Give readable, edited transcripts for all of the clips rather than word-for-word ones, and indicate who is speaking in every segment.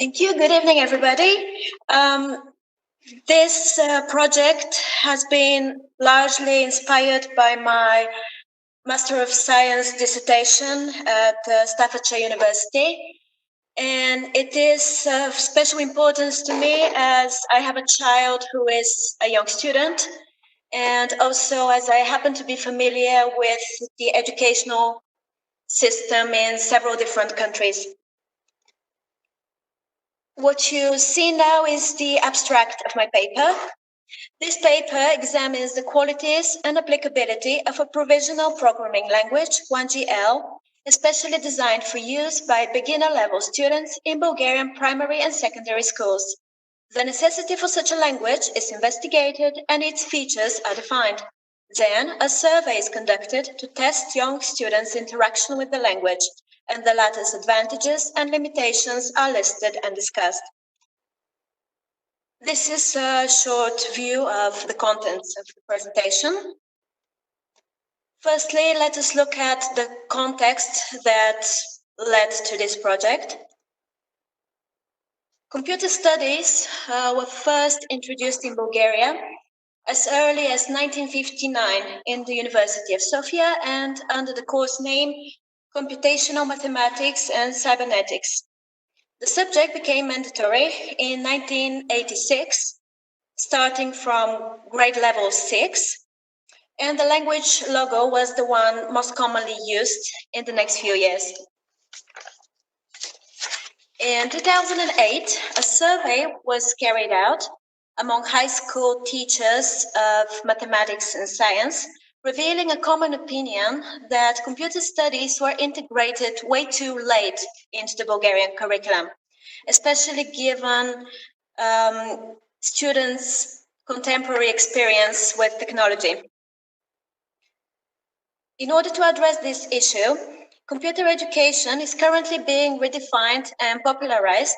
Speaker 1: Thank you. Good evening, everybody. This project has been largely inspired by my Master of Science dissertation at Staffordshire University. And it is of special importance to me as I have a child who is a young student, and also as I happen to be familiar with the educational system in several different countries. What you see now is the abstract of my paper. This paper examines the qualities and applicability of a provisional programming language, 1GL, especially designed for use by beginner-level students in Bulgarian primary and secondary schools. The necessity for such a language is investigated and its features are defined. Then, a survey is conducted to test young students' interaction with the language, and the latter's advantages and limitations are listed and discussed. This is a short view of the contents of the presentation. Firstly, let us look at the context that led to this project. Computer studies were first introduced in Bulgaria as early as 1959 in the University of Sofia and under the course name Computational Mathematics and Cybernetics. The subject became mandatory in 1986, starting from grade level 6, and the language logo was the one most commonly used in the next few years. In 2008, a survey was carried out among high school teachers of mathematics and science, revealing a common opinion that computer studies were integrated way too late into the Bulgarian curriculum, especially given students' contemporary experience with technology. In order to address this issue, computer education is currently being redefined and popularized,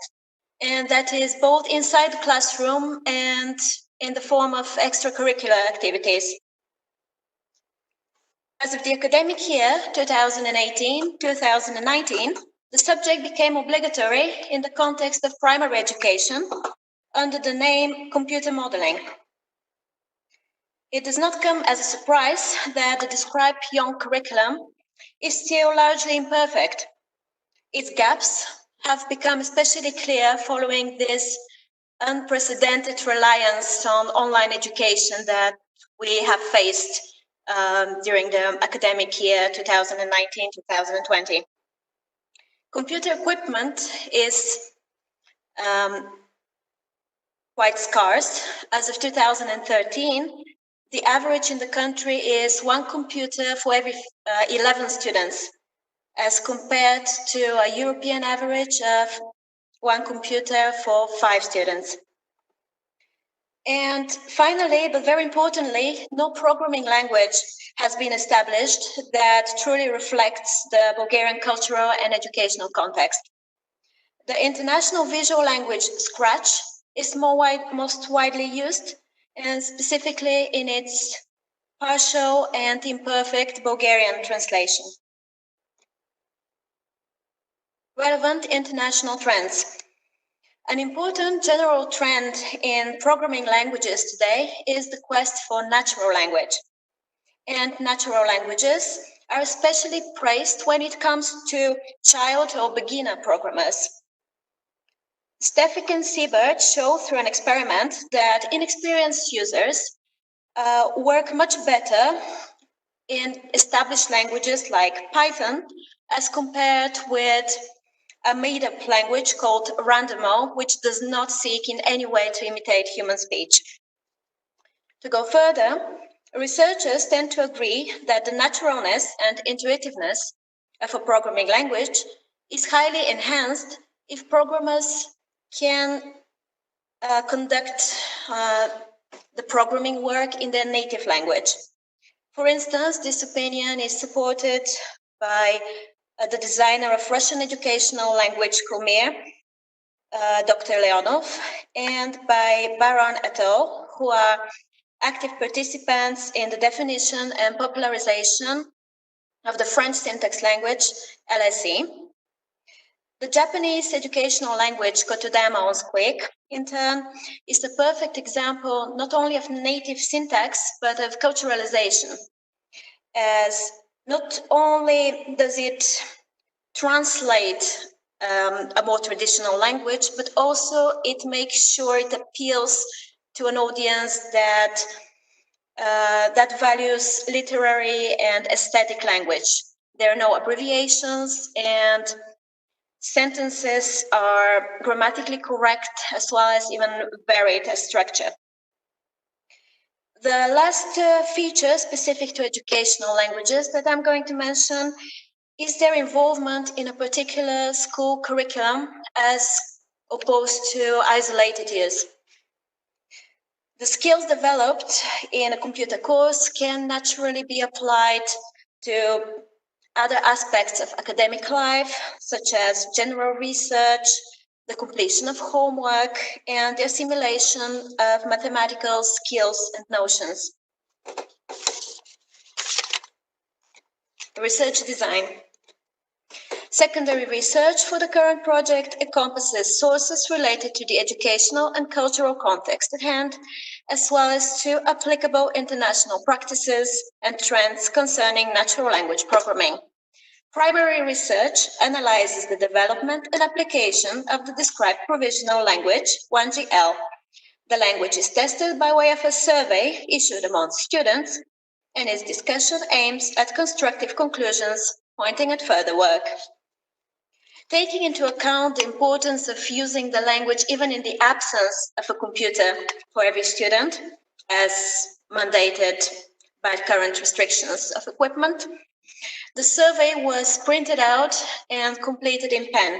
Speaker 1: and that is both inside the classroom and in the form of extracurricular activities. As of the academic year 2018-2019, the subject became obligatory in the context of primary education under the name computer modeling. It does not come as a surprise that the described young curriculum is still largely imperfect. Its gaps have become especially clear following this unprecedented reliance on online education that we have faced during the academic year 2019-2020. Computer equipment is quite scarce. As of 2013, the average in the country is one computer for every 11 students, as compared to a European average of one computer for 5 students. And finally, but very importantly, no programming language has been established that truly reflects the Bulgarian cultural and educational context. The international visual language Scratch is most widely used, and specifically in its partial and imperfect Bulgarian translation. Relevant international trends. An important general trend in programming languages today is the quest for natural language. And natural languages are especially praised when it comes to child or beginner programmers. Stefik and Siebert show through an experiment that inexperienced users work much better in established languages like Python as compared with a made-up language called Randomo, which does not seek in any way to imitate human speech. To go further, researchers tend to agree that the naturalness and intuitiveness of a programming language is highly enhanced if programmers can conduct the programming work in their native language. For instance, this opinion is supported by the designer of Russian educational language Khmer, Dr. Leonov, and by Baron et al., who are active participants in the definition and popularization of the French syntax language, LSE. The Japanese educational language Kotodama on Squeak, in turn, is a perfect example not only of native syntax, but of culturalization, as not only does it translate a more traditional language, but also it makes sure it appeals to an audience that values literary and aesthetic language. There are no abbreviations, and sentences are grammatically correct as well as even varied as structure. The last feature specific to educational languages that I'm going to mention is their involvement in a particular school curriculum as opposed to isolated use. The skills developed in a computer course can naturally be applied to other aspects of academic life, such as general research, the completion of homework, and the assimilation of mathematical skills and notions. Research design. Secondary research for the current project encompasses sources related to the educational and cultural context at hand, as well as to applicable international practices and trends concerning natural language programming. Primary research analyzes the development and application of the described provisional language, 1GL. The language is tested by way of a survey issued among students, and its discussion aims at constructive conclusions pointing at further work. Taking into account the importance of using the language even in the absence of a computer for every student, as mandated by current restrictions of equipment, the survey was printed out and completed in pen.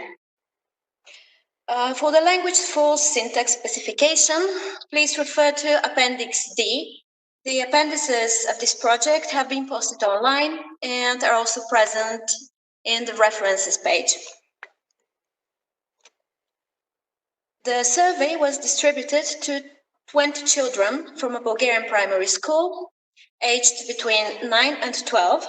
Speaker 1: For the language full syntax specification, please refer to Appendix D. The appendices of this project have been posted online and are also present in the references page. The survey was distributed to 20 children from a Bulgarian primary school, aged between 9 and 12.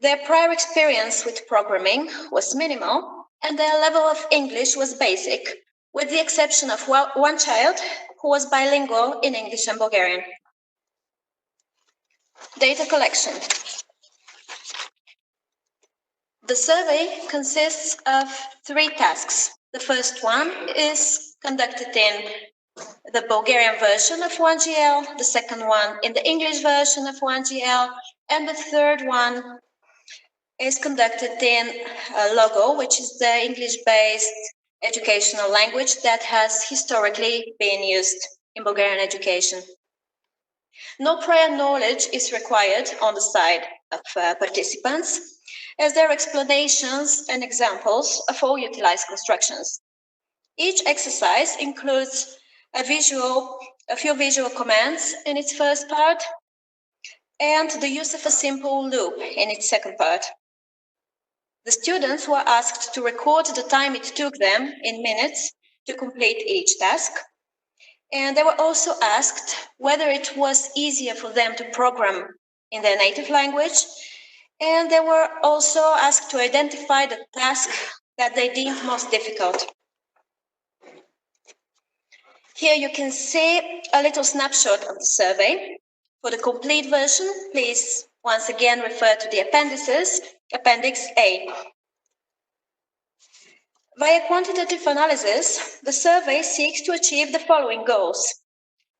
Speaker 1: Their prior experience with programming was minimal, and their level of English was basic, with the exception of one child who was bilingual in English and Bulgarian. Data collection. The survey consists of 3 tasks. The first one is conducted in the Bulgarian version of 1GL, the second one in the English version of 1GL, and the third one is conducted in Logo, which is the English-based educational language that has historically been used in Bulgarian education. No prior knowledge is required on the side of participants, as there are explanations and examples of all utilized constructions. Each exercise includes a few visual commands in its first part, and the use of a simple loop in its second part. The students were asked to record the time it took them in minutes to complete each task, and they were also asked whether it was easier for them to program in their native language, and they were also asked to identify the task that they deemed most difficult. Here you can see a little snapshot of the survey. For the complete version, please once again refer to the appendices, Appendix A. Via quantitative analysis, the survey seeks to achieve the following goals.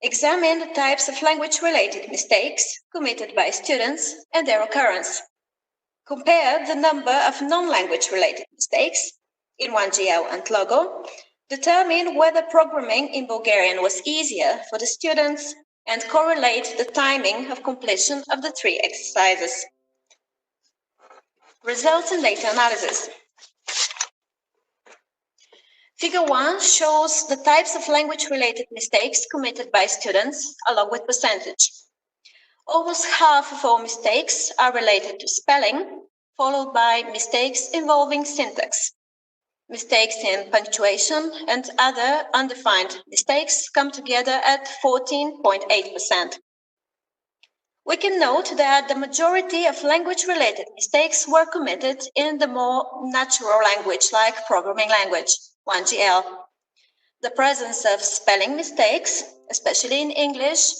Speaker 1: Examine the types of language-related mistakes committed by students and their occurrence. Compare the number of non-language-related mistakes in 1GL and Logo. Determine whether programming in Bulgarian was easier for the students, and correlate the timing of completion of the 3 exercises. Results and data analysis. Figure 1 shows the types of language-related mistakes committed by students, along with percentage. Almost half of all mistakes are related to spelling, followed by mistakes involving syntax. Mistakes in punctuation and other undefined mistakes come together at 14.8%. We can note that the majority of language-related mistakes were committed in the more natural language, like programming language, 1GL. The presence of spelling mistakes, especially in English,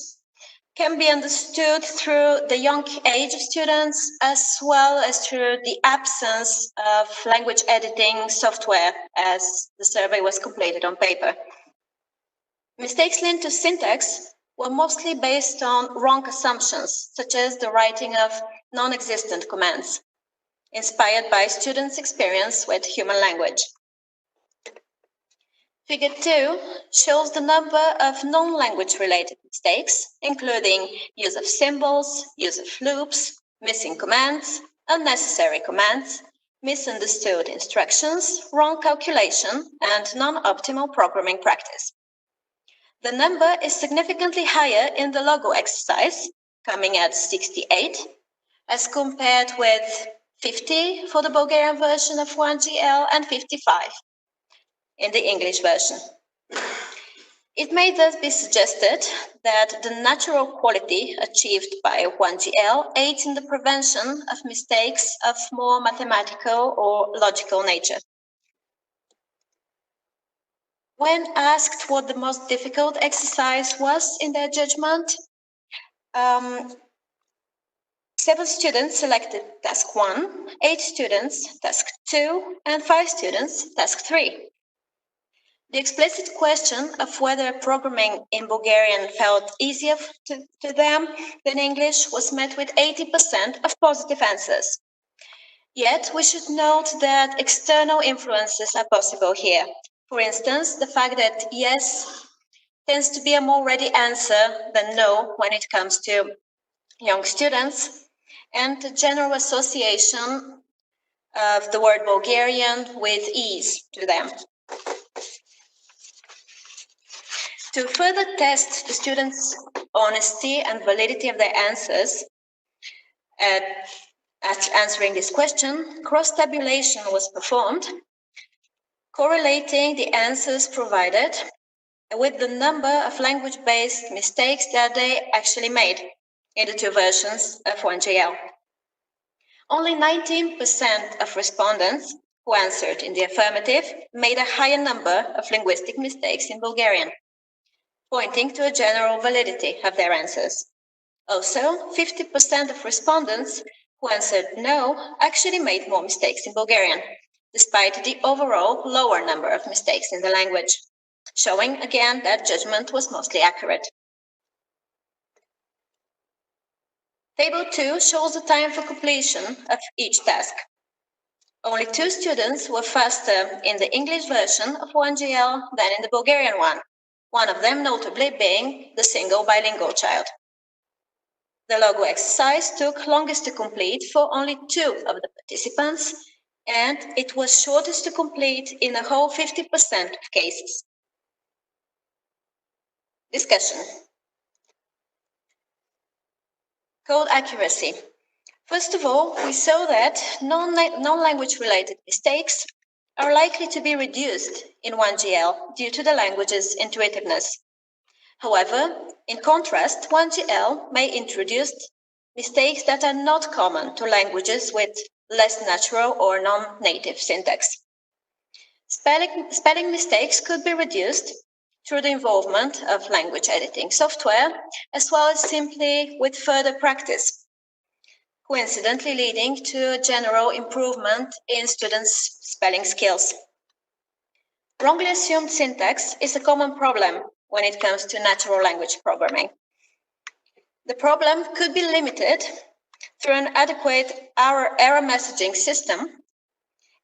Speaker 1: can be understood through the young age of students, as well as through the absence of language editing software, as the survey was completed on paper. Mistakes linked to syntax were mostly based on wrong assumptions, such as the writing of non-existent commands, inspired by students' experience with human language. Figure 2 shows the number of non-language related mistakes, including use of symbols, use of loops, missing commands, unnecessary commands, misunderstood instructions, wrong calculation, and non-optimal programming practice. The number is significantly higher in the logo exercise, coming at 68, as compared with 50 for the Bulgarian version of 1GL and 55 in the English version. It may thus be suggested that the natural quality achieved by 1GL aids in the prevention of mistakes of more mathematical or logical nature. When asked what the most difficult exercise was in their judgment, 7 students selected task 1, 8 students task 2, and 5 students task 3. The explicit question of whether programming in Bulgarian felt easier to them than English was met with 80% of positive answers. Yet, we should note that external influences are possible here. For instance, the fact that yes tends to be a more ready answer than no when it comes to young students, and the general association of the word Bulgarian with ease to them. To further test the students' honesty and validity of their answers, at answering this question, cross-tabulation was performed, correlating the answers provided with the number of language-based mistakes that they actually made in the 2 versions of 1GL. Only 19% of respondents who answered in the affirmative made a higher number of linguistic mistakes in Bulgarian, pointing to a general validity of their answers. Also, 50% of respondents who answered no actually made more mistakes in Bulgarian, despite the overall lower number of mistakes in the language, showing again that judgment was mostly accurate. Table 2 shows the time for completion of each task. Only 2 students were faster in the English version of 1GL than in the Bulgarian one of them notably being the single bilingual child. The logo exercise took longest to complete for only 2 of the participants, and it was shortest to complete in a whole 50% of cases. Discussion. Code accuracy. First of all, we saw that non-language related mistakes are likely to be reduced in 1GL due to the language's intuitiveness. However, in contrast, 1GL may introduce mistakes that are not common to languages with less natural or non-native syntax. Spelling mistakes could be reduced through the involvement of language editing software, as well as simply with further practice, coincidentally leading to a general improvement in students' spelling skills. Wrongly assumed syntax is a common problem when it comes to natural language programming. The problem could be limited through an adequate error messaging system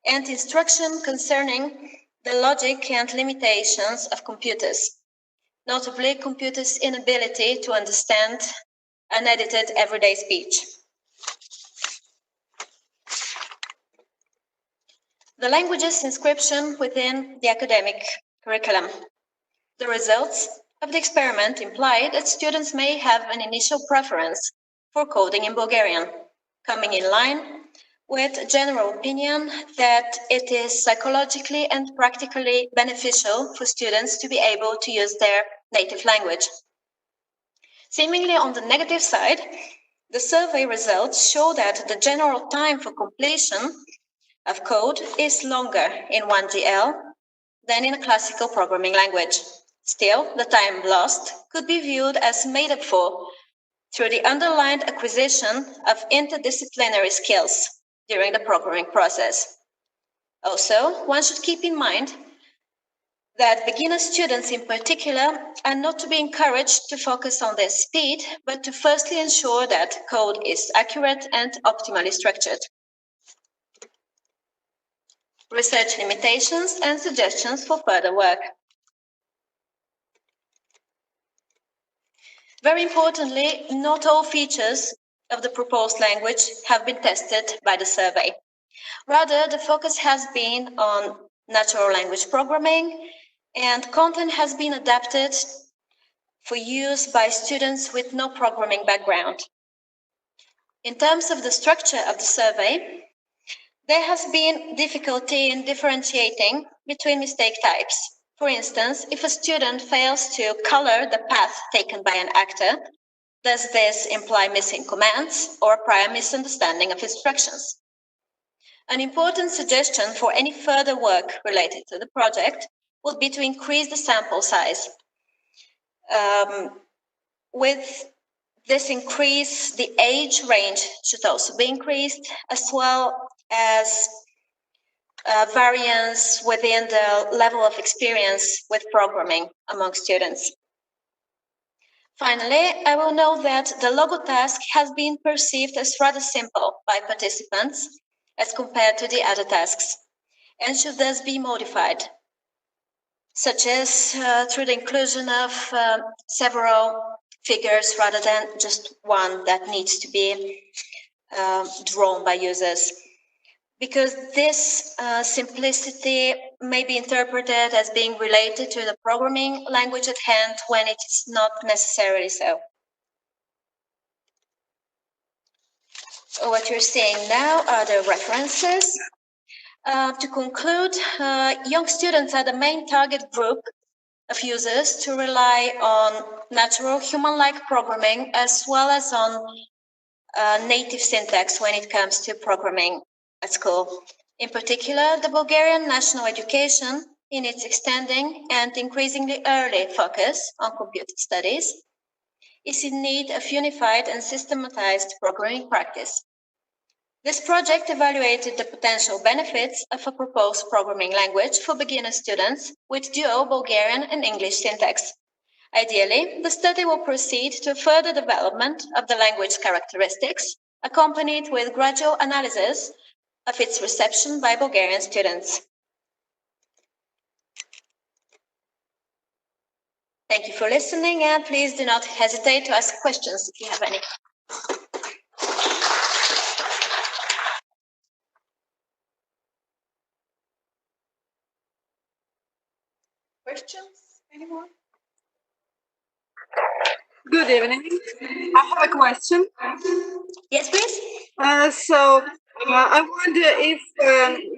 Speaker 1: and instruction concerning the logic and limitations of computers, notably computers' inability to understand unedited everyday speech. The language's inscription within the academic curriculum. The results of the experiment imply that students may have an initial preference for coding in Bulgarian, coming in line with a general opinion that it is psychologically and practically beneficial for students to be able to use their native language. Seemingly on the negative side, The survey results show that the general time for completion of code is longer in 1GL than in a classical programming language. Still, the time lost could be viewed as made up for through the underlined acquisition of interdisciplinary skills during the programming process. Also, one should keep in mind that beginner students in particular are not to be encouraged to focus on their speed, but to firstly ensure that code is accurate and optimally structured. Research limitations and suggestions for further work. Very importantly, not all features of the proposed language have been tested by the survey. Rather, the focus has been on natural language programming, and content has been adapted for use by students with no programming background. In terms of the structure of the survey, there has been difficulty in differentiating between mistake types. For instance, if a student fails to color the path taken by an actor, does this imply missing commands or a prior misunderstanding of instructions? An important suggestion for any further work related to the project would be to increase the sample size. With this increase, the age range should also be increased, as well as variance within the level of experience with programming among students. Finally, I will note that the logo task has been perceived as rather simple by participants as compared to the other tasks, and should thus be modified, such as through the inclusion of several figures rather than just one that needs to be drawn by users. Because this simplicity may be interpreted as being related to the programming language at hand when it is not necessarily so. What you're seeing now are the references. To conclude, young students are the main target group of users to rely on natural human-like programming as well as on native syntax when it comes to programming at school. In particular, the Bulgarian national education, in its extending and increasingly early focus on computer studies, is in need of unified and systematized programming practice. This project evaluated the potential benefits of a proposed programming language for beginner students with dual Bulgarian and English syntax. Ideally, the study will proceed to further development of the language characteristics, accompanied with gradual analysis of its reception by Bulgarian students. Thank you for listening, and please do not hesitate to ask questions if you have any. Questions? Anyone?
Speaker 2: Good evening. I have a question.
Speaker 1: Yes, please.
Speaker 2: I wonder if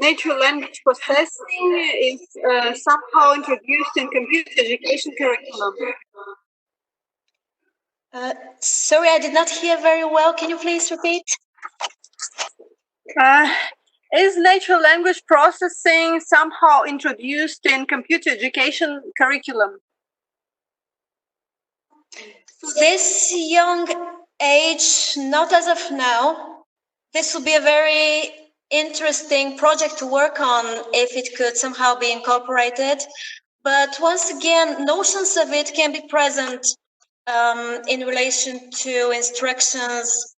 Speaker 2: natural language processing is somehow introduced in computer education curriculum.
Speaker 1: Sorry, I did not hear very well. Can you please repeat?
Speaker 2: Is natural language processing somehow introduced in computer education curriculum?
Speaker 1: This young age, not as of now. This would be a very interesting project to work on if it could somehow be incorporated. But once again, notions of it can be present in relation to instructions,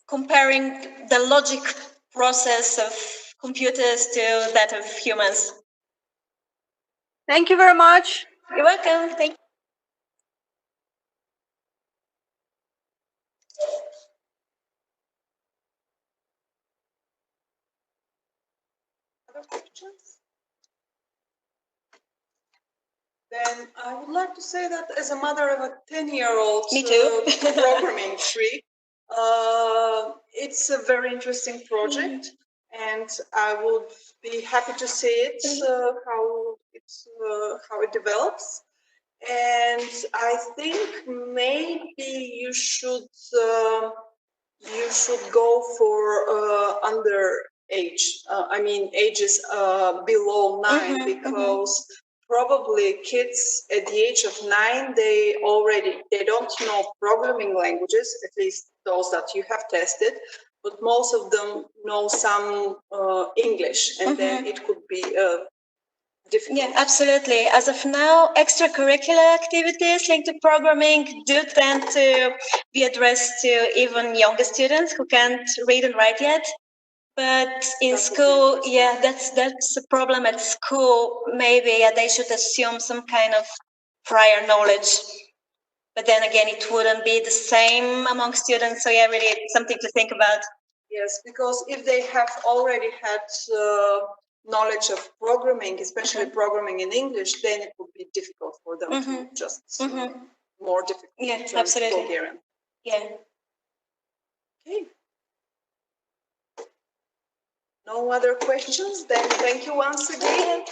Speaker 1: comparing the logic process of computers to that of humans.
Speaker 2: Thank you very much.
Speaker 1: You're welcome. Thank you.
Speaker 3: Other questions? Then I would like to say that as a mother of a 10-year-old programming freak, it's a very interesting project, and I would be happy to see it how it develops. And I think maybe you should go for under age. I mean, ages below 9, because probably kids at the age of 9, they don't know programming languages, at least those that you have tested, but most of them know some English, and then it could be difficult.
Speaker 1: Yeah, absolutely. As of now, extracurricular activities linked to programming do tend to be addressed to even younger students who can't read and write yet. But in school, yeah, that's a problem at school. Maybe they should assume some kind of prior knowledge. But then again, it wouldn't be the same among students. So yeah, really something to think about.
Speaker 3: Yes, because if they have already had knowledge of programming, especially programming in English, then it would be difficult for them to just more difficult.
Speaker 1: Yeah,
Speaker 3: to
Speaker 1: absolutely.
Speaker 3: Bulgarian.
Speaker 1: Yeah.
Speaker 3: Okay. No other questions? Then thank you once again.